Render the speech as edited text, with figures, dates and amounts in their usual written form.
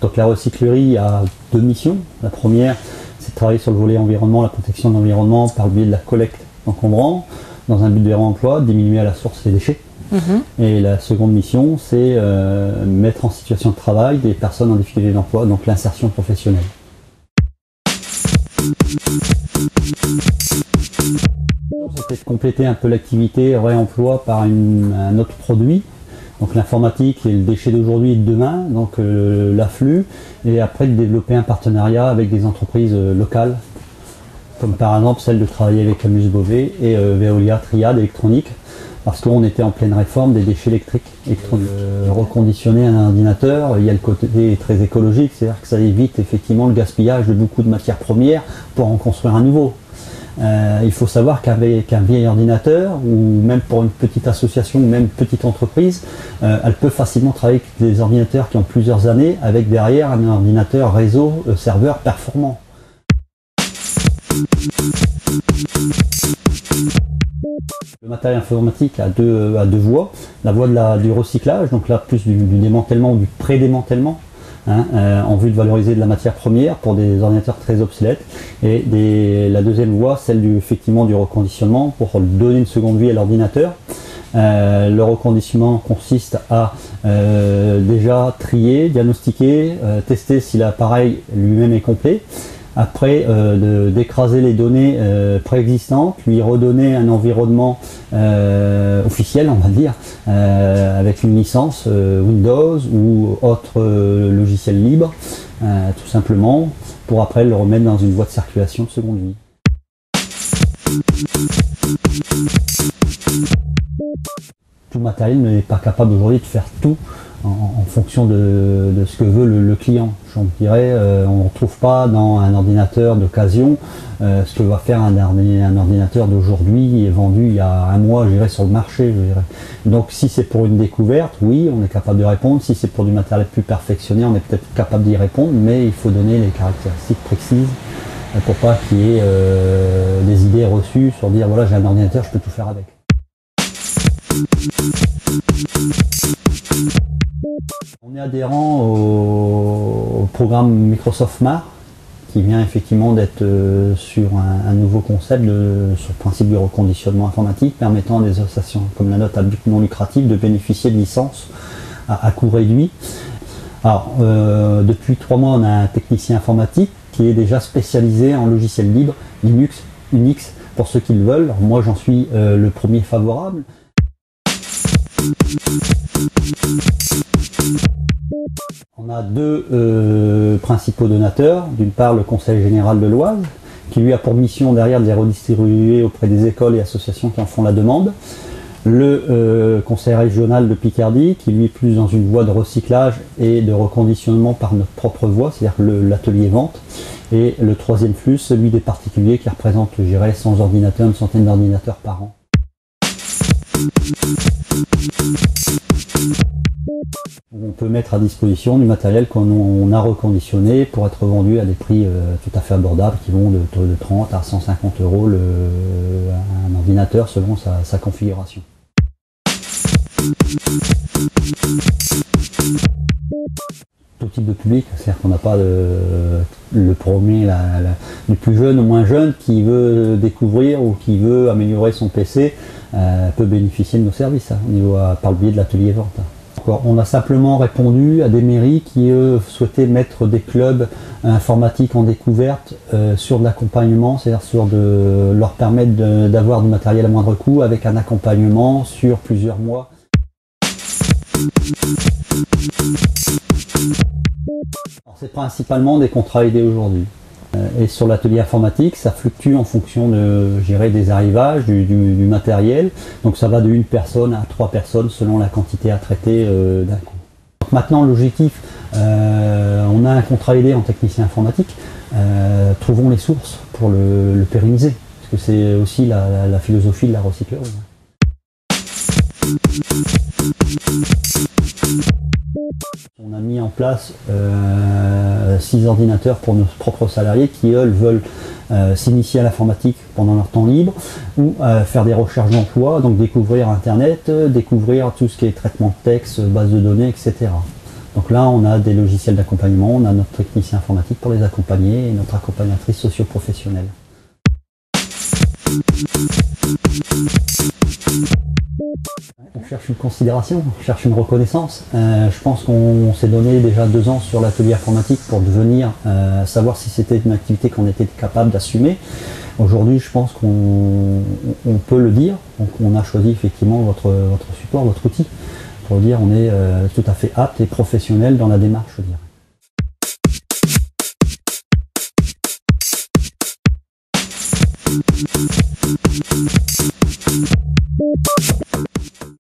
Donc la recyclerie a deux missions. La première, c'est de travailler sur le volet environnement, la protection de l'environnement par le biais de la collecte d'encombrants, dans un but de réemploi, diminuer à la source les déchets. Et la seconde mission, c'est mettre en situation de travail des personnes en difficulté d'emploi, donc l'insertion professionnelle. C'était de compléter un peu l'activité réemploi par un autre produit. Donc l'informatique et le déchet d'aujourd'hui et de demain, donc l'afflux, et après de développer un partenariat avec des entreprises locales, comme par exemple celle de travailler avec Camus Beauvais et Veolia Triade électronique, parce qu'on était en pleine réforme des déchets électriques. Reconditionner un ordinateur, il y a le côté très écologique, c'est-à-dire que ça évite effectivement le gaspillage de beaucoup de matières premières pour en construire un nouveau. Il faut savoir qu'avec un vieil ordinateur, ou même pour une petite association, ou même une petite entreprise, elle peut facilement travailler avec des ordinateurs qui ont plusieurs années, avec derrière un ordinateur réseau serveur performant. Le matériel informatique a deux voies. La voie du recyclage, donc là plus du démantèlement ou du pré-démantèlement, en vue de valoriser de la matière première pour des ordinateurs très obsolètes, et la deuxième voie, celle effectivement du reconditionnement pour donner une seconde vie à l'ordinateur. Le reconditionnement consiste à déjà trier, diagnostiquer, tester si l'appareil lui-même est complet. Après, d'écraser les données préexistantes, lui redonner un environnement officiel, on va dire, avec une licence Windows ou autre logiciel libre, tout simplement, pour après le remettre dans une voie de circulation de seconde vie. Tout matériel n'est pas capable aujourd'hui de faire tout en fonction de ce que veut le client. Je dirais, on ne retrouve pas dans un ordinateur d'occasion ce que va faire un ordinateur d'aujourd'hui et vendu il y a un mois, je dirais, sur le marché. Je dirais. Donc si c'est pour une découverte, oui, on est capable de répondre. Si c'est pour du matériel plus perfectionné, on est peut-être capable d'y répondre, mais il faut donner les caractéristiques précises pour pas qu'il y ait des idées reçues sur dire voilà, j'ai un ordinateur, je peux tout faire avec. On est adhérent au programme Microsoft MAR, qui vient effectivement d'être sur un nouveau concept sur le principe du reconditionnement informatique, permettant à des associations comme la nôtre à but non lucratif de bénéficier de licences à coût réduit. Alors, depuis 3 mois, on a un technicien informatique qui est déjà spécialisé en logiciel libre, Linux, Unix, pour ceux qui le veulent. Alors, moi, j'en suis le premier favorable. On a deux principaux donateurs. D'une part, le Conseil général de l'Oise, qui lui a pour mission derrière de les redistribuer auprès des écoles et associations qui en font la demande. Le Conseil régional de Picardie, qui lui est plus dans une voie de recyclage et de reconditionnement par notre propre voie, c'est-à-dire l'atelier vente. Et le troisième flux, celui des particuliers, qui représente, je dirais, 100 ordinateurs, une centaine d'ordinateurs par an. On peut mettre à disposition du matériel qu'on a reconditionné pour être vendu à des prix tout à fait abordables qui vont de 30 à 150 euros un ordinateur selon sa configuration. Tout type de public, c'est-à-dire qu'on n'a pas le premier, le plus jeune ou moins jeune qui veut découvrir ou qui veut améliorer son PC peut bénéficier de nos services par le biais de l'atelier vente. On a simplement répondu à des mairies qui souhaitaient mettre des clubs informatiques en découverte sur de l'accompagnement, c'est-à-dire leur permettre d'avoir du matériel à moindre coût avec un accompagnement sur plusieurs mois. C'est principalement des contrats aidés aujourd'hui. Et sur l'atelier informatique, ça fluctue en fonction des arrivages, du matériel. Donc ça va de 1 personne à 3 personnes selon la quantité à traiter d'un coup. Donc maintenant l'objectif, on a un contrat aidé en technicien informatique. Trouvons les sources pour le pérenniser. Parce que c'est aussi la philosophie de la recyclerie. On a mis en place 6 ordinateurs pour nos propres salariés qui, eux, veulent s'initier à l'informatique pendant leur temps libre ou faire des recherches d'emploi, donc découvrir Internet, découvrir tout ce qui est traitement de texte, base de données, etc. Donc là, on a des logiciels d'accompagnement, on a notre technicien informatique pour les accompagner et notre accompagnatrice socio-professionnelle. On cherche une considération, on cherche une reconnaissance. Je pense qu'on s'est donné déjà 2 ans sur l'atelier informatique pour devenir savoir si c'était une activité qu'on était capable d'assumer. Aujourd'hui, je pense qu'on peut le dire. Donc, on a choisi effectivement votre support, votre outil, pour dire on est tout à fait apte et professionnel dans la démarche, je dirais.